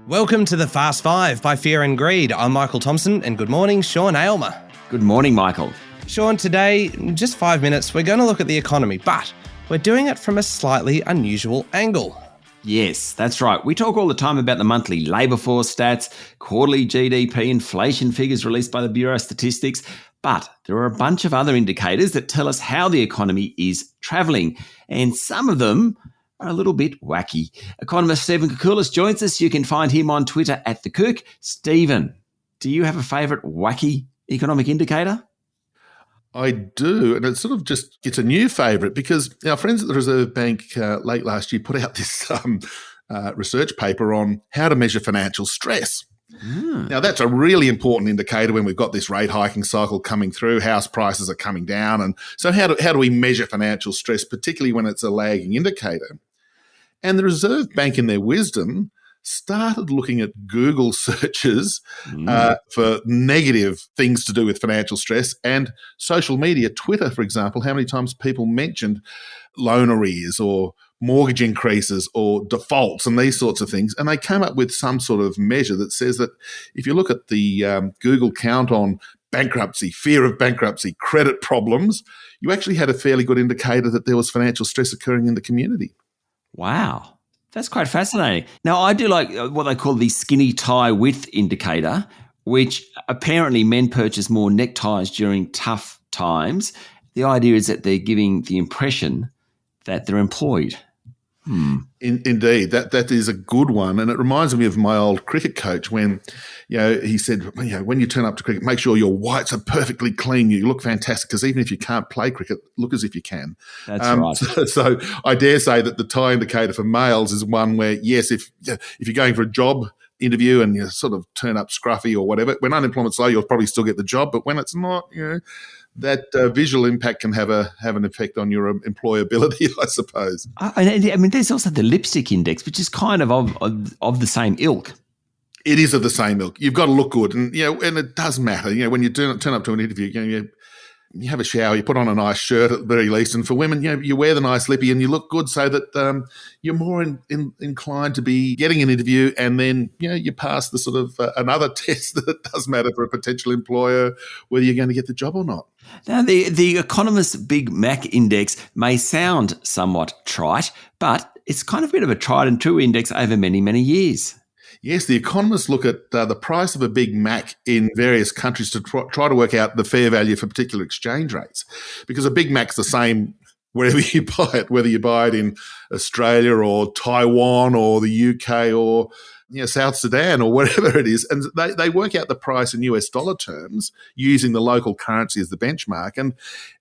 Welcome to the Fast Five by Fear and Greed. I'm Michael Thompson, and good morning, Sean Aylmer. Good morning, Michael. Sean, today, in just 5 minutes, we're going to look at the economy, but we're doing it from a slightly unusual angle. Yes, that's right. We talk all the time about the monthly labour force stats, quarterly GDP, inflation figures released by the Bureau of Statistics, but there are a bunch of other indicators that tell us how the economy is travelling, and some of them are a little bit wacky. Economist Stephen Koukoulas joins us. You can find him on Twitter at The Kook. Stephen, do you have a favourite wacky economic indicator? I do, and it's a new favourite because our friends at the Reserve Bank late last year put out this research paper on how to measure financial stress. Now, that's a really important indicator when we've got this rate hiking cycle coming through, house prices are coming down. And so how do we measure financial stress, particularly when it's a lagging indicator? And the Reserve Bank, in their wisdom, started looking at Google searches for negative things to do with financial stress and social media. Twitter, for example, how many times people mentioned loan arrears or mortgage increases or defaults and these sorts of things. And they came up with some sort of measure that says that if you look at the Google count on bankruptcy, fear of bankruptcy, credit problems, you actually had a fairly good indicator that there was financial stress occurring in the community. Wow. That's quite fascinating. Now, I do like what they call the skinny tie width indicator, which apparently men purchase more neckties during tough times. The idea is that they're giving the impression that they're employed. Indeed, that is a good one, and it reminds me of my old cricket coach when, he said, when you turn up to cricket, make sure your whites are perfectly clean. You look fantastic because even if you can't play cricket, look as if you can. That's right. So I dare say that the tie indicator for males is one where, yes, if you're going for a job interview and you sort of turn up scruffy or whatever, when unemployment's low, you'll probably still get the job, but when it's not, that visual impact can have an effect on your employability, I suppose. I mean, there's also the lipstick index, which is kind of the same ilk. It is of the same ilk. You've got to look good, and and it does matter. When you turn up to an interview, you have a shower, you put on a nice shirt at the very least, and for women, you wear the nice lippy and you look good so that you're more inclined to be getting an interview, and then you pass the sort of another test that does matter for a potential employer, whether you're going to get the job or not. Now, the Economist's Big Mac Index may sound somewhat trite, but it's kind of a bit of a tried and true index over many, many years. Yes, the economists look at the price of a Big Mac in various countries to try to work out the fair value for particular exchange rates, because a Big Mac's the same wherever you buy it, whether you buy it in Australia or Taiwan or the UK or South Sudan or wherever it is. And they work out the price in US dollar terms using the local currency as the benchmark. And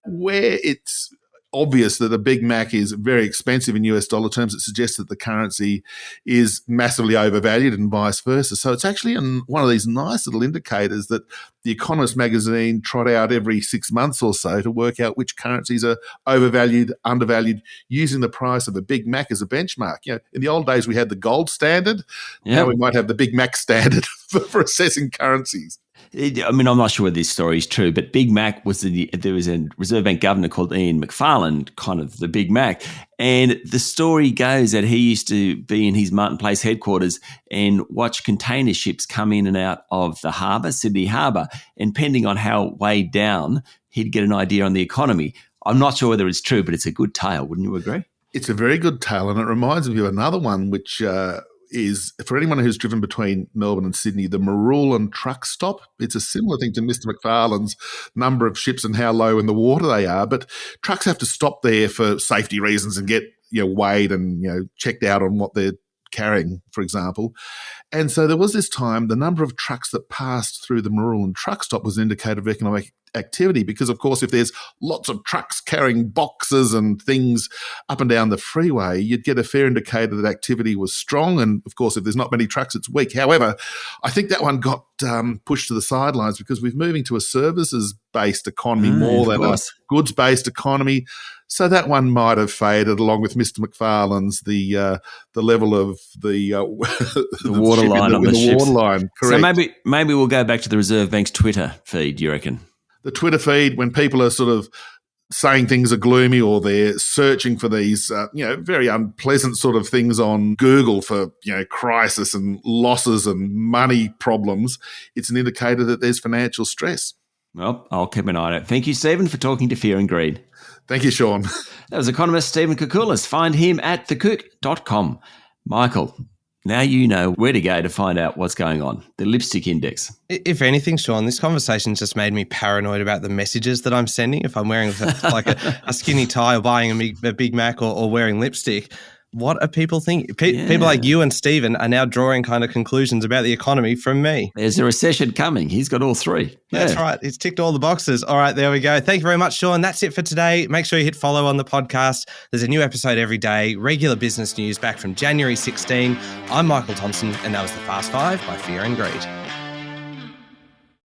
where it's obvious that a Big Mac is very expensive in US dollar terms, it suggests that the currency is massively overvalued and vice versa. So it's actually one of these nice little indicators that the Economist magazine trot out every 6 months or so to work out which currencies are overvalued, undervalued, using the price of a Big Mac as a benchmark. In the old days, we had the gold standard. Yep. Now we might have the Big Mac standard for assessing currencies. I'm not sure whether this story is true, but Big Mac there was a Reserve Bank governor called Ian Macfarlane, kind of the Big Mac. And the story goes that he used to be in his Martin Place headquarters and watch container ships come in and out of the harbour, Sydney Harbour, and depending on how weighed down, he'd get an idea on the economy. I'm not sure whether it's true, but it's a good tale. Wouldn't you agree? It's a very good tale, and it reminds me of another one, which is, for anyone who's driven between Melbourne and Sydney, the Marulan truck stop. It's a similar thing to Mr. McFarlane's number of ships and how low in the water they are, but trucks have to stop there for safety reasons and get weighed and checked out on what they're carrying, for example. And so there was this time, the number of trucks that passed through the Marulan truck stop was an indicator of economic activity, because of course if there's lots of trucks carrying boxes and things up and down the freeway, you'd get a fair indicator that activity was strong, and of course if there's not many trucks, it's weak. However, I think that one got pushed to the sidelines because we're moving to a services-based economy more than a goods-based economy. So that one might have faded along with Mr. McFarlane's the level of the waterline on the ships. Waterline, correct. So maybe we'll go back to the Reserve Bank's Twitter feed, do you reckon? The Twitter feed, when people are sort of saying things are gloomy, or they're searching for these, very unpleasant sort of things on Google for, crisis and losses and money problems, it's an indicator that there's financial stress. Well, I'll keep an eye on it. Thank you, Stephen, for talking to Fear and Greed. Thank you, Sean. That was economist Stephen Koukoulas. Find him at thekook.com. Michael, now you know where to go to find out what's going on. The lipstick index. If anything, Sean, this conversation just made me paranoid about the messages that I'm sending. If I'm wearing a skinny tie or buying a Big Mac or wearing lipstick, what are people thinking? People like you and Stephen are now drawing kind of conclusions about the economy from me. There's a recession coming. He's got all three. That's right. He's ticked all the boxes. All right, there we go. Thank you very much, Sean. That's it for today. Make sure you hit follow on the podcast. There's a new episode every day, regular business news back from January 16. I'm Michael Thompson, and that was The Fast Five by Fear and Greed.